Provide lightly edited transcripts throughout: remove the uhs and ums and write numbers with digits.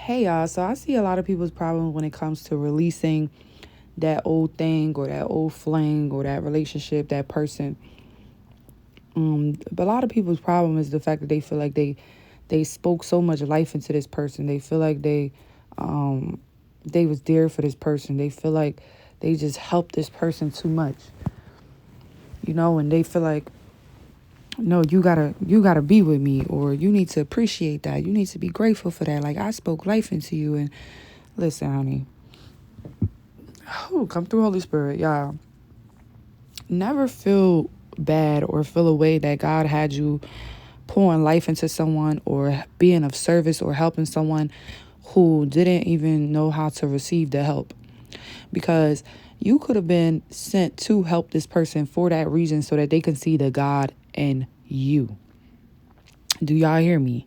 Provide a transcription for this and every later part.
Hey y'all, so I see a lot of people's problem when it comes to releasing that old thing or that old fling or that relationship, that person. But a lot of people's problem is the fact that they feel like they spoke so much life into this person. They feel like they was there for this person. They feel like they just helped this person too much, and they feel like, no, you gotta be with me, or you need to appreciate that. You need to be grateful for that. Like, I spoke life into you. And listen, honey, come through, Holy Spirit, y'all. Never feel bad or feel a way that God had you pouring life into someone or being of service or helping someone who didn't even know how to receive the help. Because you could have been sent to help this person for that reason, so that they can see the God in you. Do y'all hear me?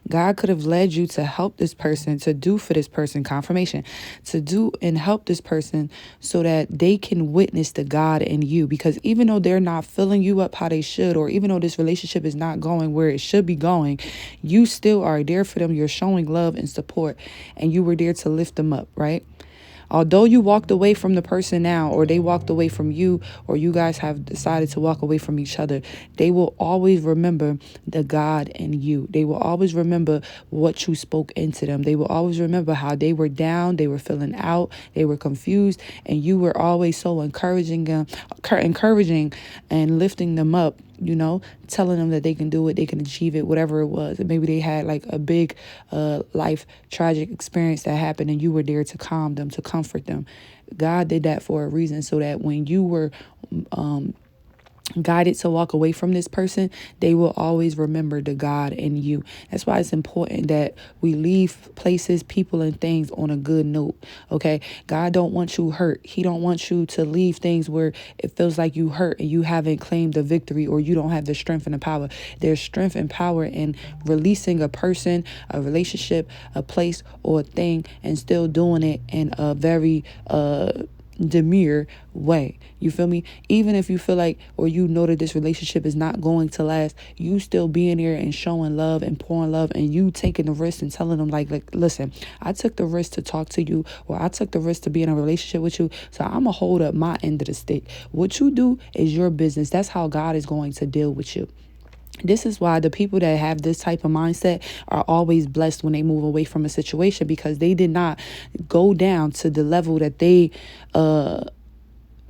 God could have led you to help this person, to do for this person, confirmation, to do and help this person so that they can witness the God in you. Because even though they're not filling you up how they should, or even though this relationship is not going where it should be going, you still are there for them. You're showing love and support, and you were there to lift them up, right? Although you walked away from the person now, or they walked away from you, or you guys have decided to walk away from each other, they will always remember the God in you. They will always remember what you spoke into them. They will always remember how they were down, they were feeling out, they were confused, and you were always so encouraging and lifting them up, telling them that they can do it, they can achieve it, whatever it was. And maybe they had like a big life tragic experience that happened, and you were there to calm them, to comfort them. God did that for a reason, so that when you were guided to walk away from this person, they will always remember the God in you. That's why it's important that we leave places, people, and things on a good note. Okay, God don't want you hurt. He don't want you to leave things where it feels like you hurt and you haven't claimed the victory, or you don't have the strength and the power. There's strength and power in releasing a person, a relationship, a place, or a thing, and still doing it in a very demure way. You feel me? Even if you feel like, or you know that this relationship is not going to last, you still being there and showing love and pouring love, and you taking the risk and telling them like, listen, I took the risk to talk to you, or I took the risk to be in a relationship with you, so I'm gonna hold up my end of the stick. What you do is your business. That's how God is going to deal with you. This is why the people that have this type of mindset are always blessed when they move away from a situation, because they did not go down to the level that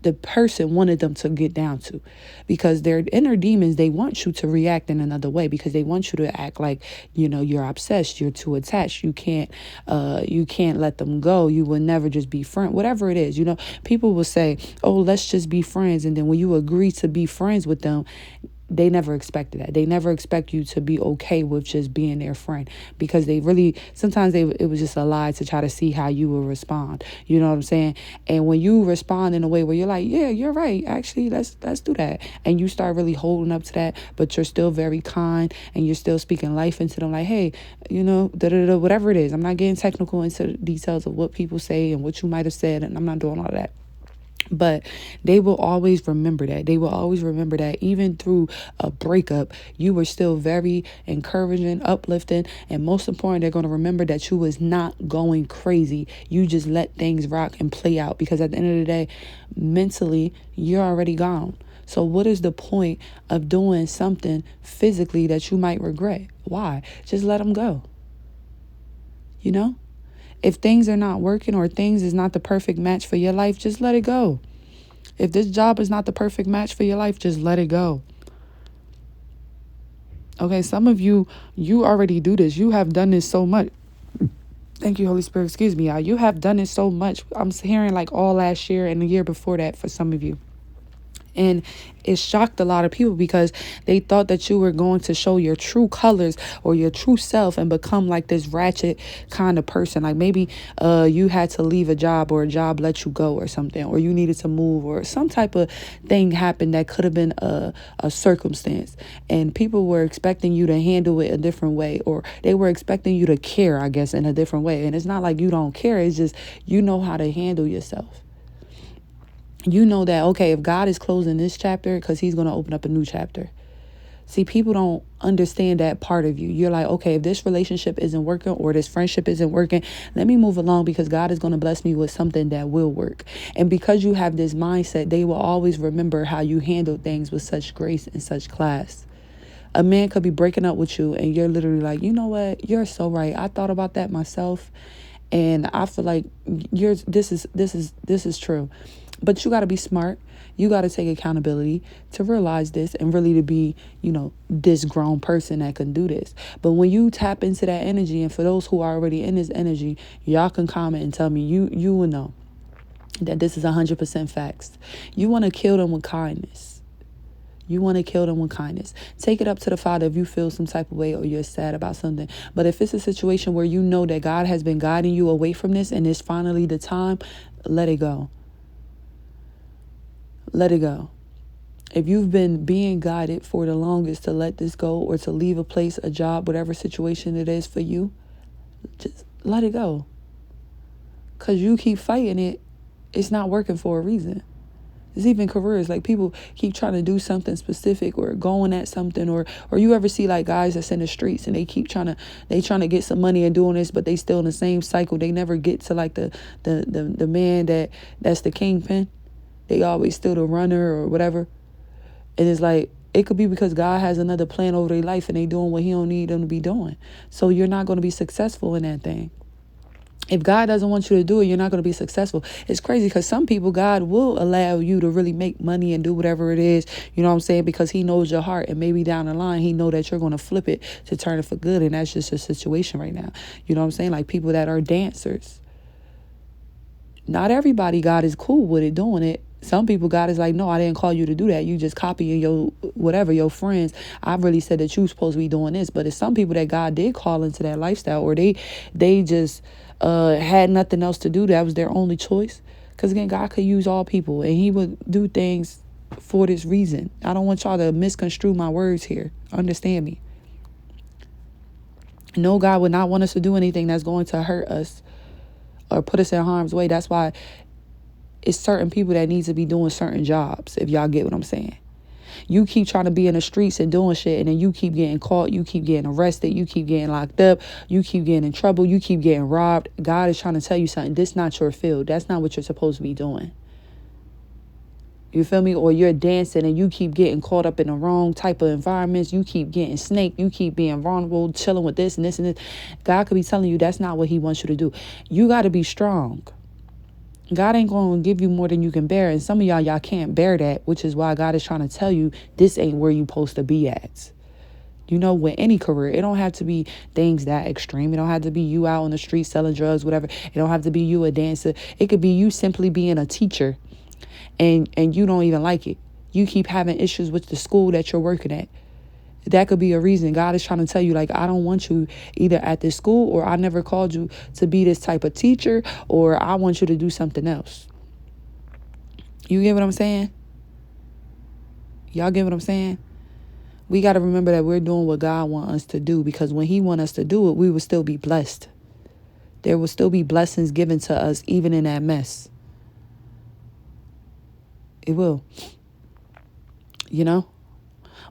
the person wanted them to get down to. Because their inner demons, they want you to react in another way, because they want you to act like, you're obsessed, you're too attached, you can't let them go, you will never just be friends, whatever it is. People will say, oh, let's just be friends, and then when you agree to be friends with them, they never expected that. They never expect you to be okay with just being their friend, because sometimes it was just a lie to try to see how you will respond. You know what I'm saying? And when you respond in a way where you're like, yeah, you're right, actually, let's do that. And you start really holding up to that, but you're still very kind, and you're still speaking life into them, like, hey, whatever it is. I'm not getting technical into the details of what people say and what you might have said, and I'm not doing all of that. But they will always remember that. They will always remember that even through a breakup, you were still very encouraging, uplifting, and most important, they're going to remember that you was not going crazy. You just let things rock and play out, because at the end of the day, mentally, you're already gone. So what is the point of doing something physically that you might regret? Why? Just let them go. If things are not working, or things is not the perfect match for your life, just let it go. If this job is not the perfect match for your life, just let it go. Okay, some of you already do this. You have done this so much. Thank you, Holy Spirit. Excuse me, y'all. You have done it so much. I'm hearing like all last year and the year before that for some of you. And it shocked a lot of people, because they thought that you were going to show your true colors or your true self and become like this ratchet kind of person. Like maybe you had to leave a job, or a job let you go or something, or you needed to move, or some type of thing happened that could have been a circumstance. And people were expecting you to handle it a different way, or they were expecting you to care, I guess, in a different way. And it's not like you don't care. It's just you know how to handle yourself. You know that, okay, if God is closing this chapter, because he's going to open up a new chapter. See, people don't understand that part of you. You're like, okay, if this relationship isn't working or this friendship isn't working, let me move along because God is going to bless me with something that will work. And because you have this mindset, they will always remember how you handled things with such grace and such class. A man could be breaking up with you and you're literally like, you know what? You're so right. I thought about that myself. And I feel like this is true. But you got to be smart. You got to take accountability to realize this and really to be, this grown person that can do this. But when you tap into that energy, and for those who are already in this energy, y'all can comment and tell me, you will know that this is 100% facts. You want to kill them with kindness. You want to kill them with kindness. Take it up to the Father if you feel some type of way or you're sad about something. But if it's a situation where you know that God has been guiding you away from this and it's finally the time, let it go. Let it go. If you've been being guided for the longest to let this go or to leave a place, a job, whatever situation it is for you, just let it go. Because you keep fighting it, it's not working for a reason. It's even careers. Like people keep trying to do something specific or going at something, or you ever see like guys that's in the streets and they keep trying to get some money and doing this, but they still in the same cycle. They never get to like the man that's the kingpin. They always still the runner or whatever. And it's like, it could be because God has another plan over their life and they doing what he don't need them to be doing. So you're not going to be successful in that thing. If God doesn't want you to do it, you're not going to be successful. It's crazy because some people, God will allow you to really make money and do whatever it is, you know what I'm saying? Because he knows your heart, and maybe down the line, he know that you're going to flip it to turn it for good. And that's just a situation right now. You know what I'm saying? Like people that are dancers. Not everybody, God is cool with it, doing it. Some people, God is like, no, I didn't call you to do that. You just copying your friends. I really said that you supposed to be doing this. But it's some people that God did call into that lifestyle, or they just had nothing else to do. That was their only choice. Because again, God could use all people and he would do things for this reason. I don't want y'all to misconstrue my words here. Understand me. No, God would not want us to do anything that's going to hurt us or put us in harm's way. That's why it's certain people that need to be doing certain jobs, if y'all get what I'm saying. You keep trying to be in the streets and doing shit, and then you keep getting caught, you keep getting arrested, you keep getting locked up, you keep getting in trouble, you keep getting robbed. God is trying to tell you something. This is not your field. That's not what you're supposed to be doing. You feel me? Or you're dancing and you keep getting caught up in the wrong type of environments. You keep getting snaked. You keep being vulnerable, chilling with this and this and this. God could be telling you that's not what he wants you to do. You got to be strong. God ain't going to give you more than you can bear. And some of y'all can't bear that, which is why God is trying to tell you this ain't where you supposed to be at. You know, with any career, it don't have to be things that extreme. It don't have to be you out on the street selling drugs, whatever. It don't have to be you a dancer. It could be you simply being a teacher and you don't even like it. You keep having issues with the school that you're working at. That could be a reason. God is trying to tell you, like, I don't want you either at this school, or I never called you to be this type of teacher, or I want you to do something else. You get what I'm saying? Y'all get what I'm saying? We got to remember that we're doing what God wants us to do, because when he wants us to do it, we will still be blessed. There will still be blessings given to us, even in that mess. It will. You know?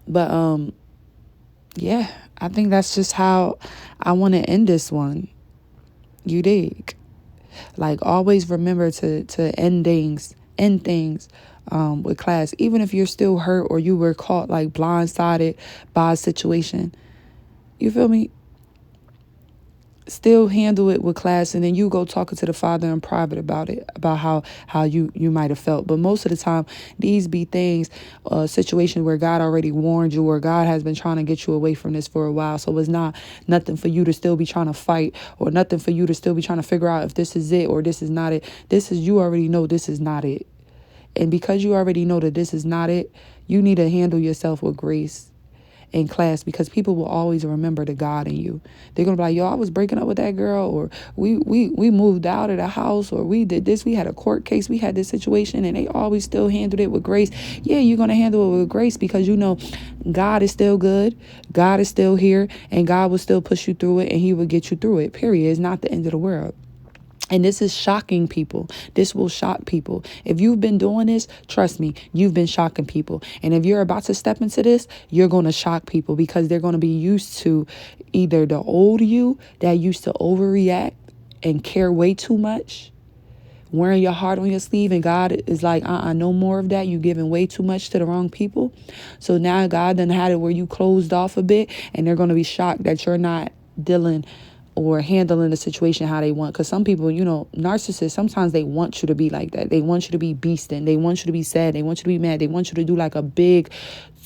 But, yeah, I think that's just how I want to end this one. You dig? Like, always remember to end things with class. Even if you're still hurt or you were caught like blindsided by a situation. You feel me? Still handle it with class, and then you go talking to the Father in private about it, about how you might have felt. But most of the time, these be things, situations where God already warned you, or God has been trying to get you away from this for a while. So it's not nothing for you to still be trying to fight, or nothing for you to still be trying to figure out if this is it or this is not it. You already know this is not it. And because you already know that this is not it, you need to handle yourself with grace in class, because people will always remember the God in you. They're gonna be like, yo, I was breaking up with that girl, or we moved out of the house, or we did this, we had a court case, we had this situation, and they always still handled it with grace. Yeah, you're gonna handle it with grace because you know God is still good, God is still here, and God will still push you through it, and he will get you through it. Period. It's not the end of the world. And this is shocking people. This will shock people. If you've been doing this, trust me, you've been shocking people. And if you're about to step into this, you're going to shock people because they're going to be used to either the old you that used to overreact and care way too much, wearing your heart on your sleeve, and God is like, no more of that. You giving way too much to the wrong people. So now God done had it where you closed off a bit, and they're going to be shocked that you're not dealing or handling the situation how they want. Because some people, narcissists, sometimes they want you to be like that. They want you to be beasting. They want you to be sad. They want you to be mad. They want you to do like a big,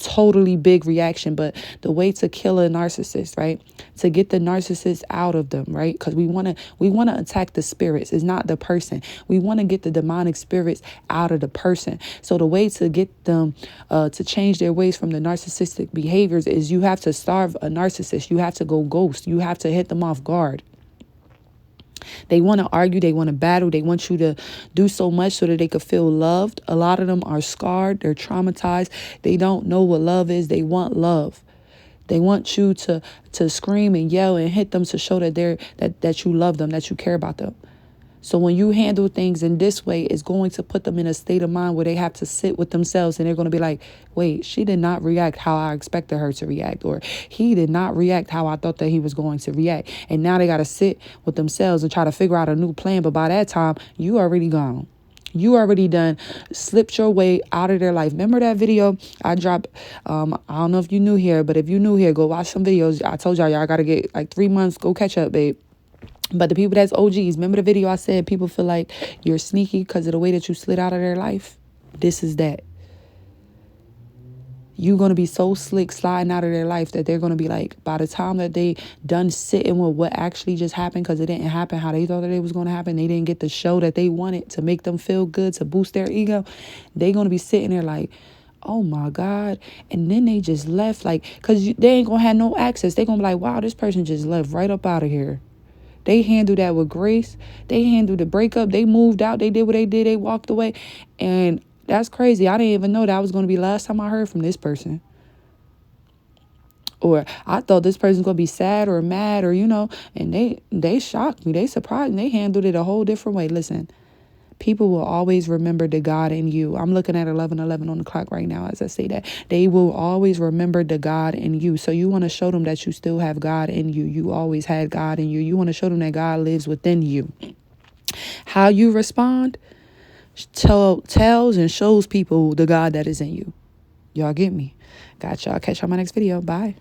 totally big reaction. But the way to kill a narcissist, right? To get the narcissist out of them, right? Because we want to attack the spirits. It's not the person. We want to get the demonic spirits out of the person. So the way to get them to change their ways from the narcissistic behaviors is you have to starve a narcissist. You have to go ghost. You have to hit them off guard. They want to argue. They want to battle. They want you to do so much so that they could feel loved. A lot of them are scarred. They're traumatized. They don't know what love is. They want love. They want you to scream and yell and hit them to show that you love them, that you care about them. So when you handle things in this way, it's going to put them in a state of mind where they have to sit with themselves, and they're going to be like, wait, she did not react how I expected her to react, or he did not react how I thought that he was going to react. And now they got to sit with themselves and try to figure out a new plan. But by that time, you already gone. You already done slipped your way out of their life. Remember that video I dropped? I don't know if you new here, but if you new here, go watch some videos. I told y'all got to get like 3 months. Go catch up, babe. But the people that's OGs, remember the video I said people feel like you're sneaky because of the way that you slid out of their life? This is that. You're going to be so slick sliding out of their life that they're going to be like, by the time that they done sitting with what actually just happened, because it didn't happen how they thought that it was going to happen, they didn't get the show that they wanted to make them feel good, to boost their ego, they're going to be sitting there like, oh my God. And then they just left, like, because they ain't going to have no access. They're going to be like, wow, this person just left right up out of here. They handled that with grace. They handled the breakup. They moved out. They did what they did. They walked away. And that's crazy. I didn't even know that was going to be the last time I heard from this person. Or I thought this person's going to be sad or mad or, and they shocked me. They surprised me. They handled it a whole different way. Listen, people will always remember the God in you. I'm looking at 11:11 on the clock right now as I say that. They will always remember the God in you. So you want to show them that you still have God in you. You always had God in you. You want to show them that God lives within you. How you respond tells and shows people the God that is in you. Y'all get me? Got y'all. Catch y'all in my next video. Bye.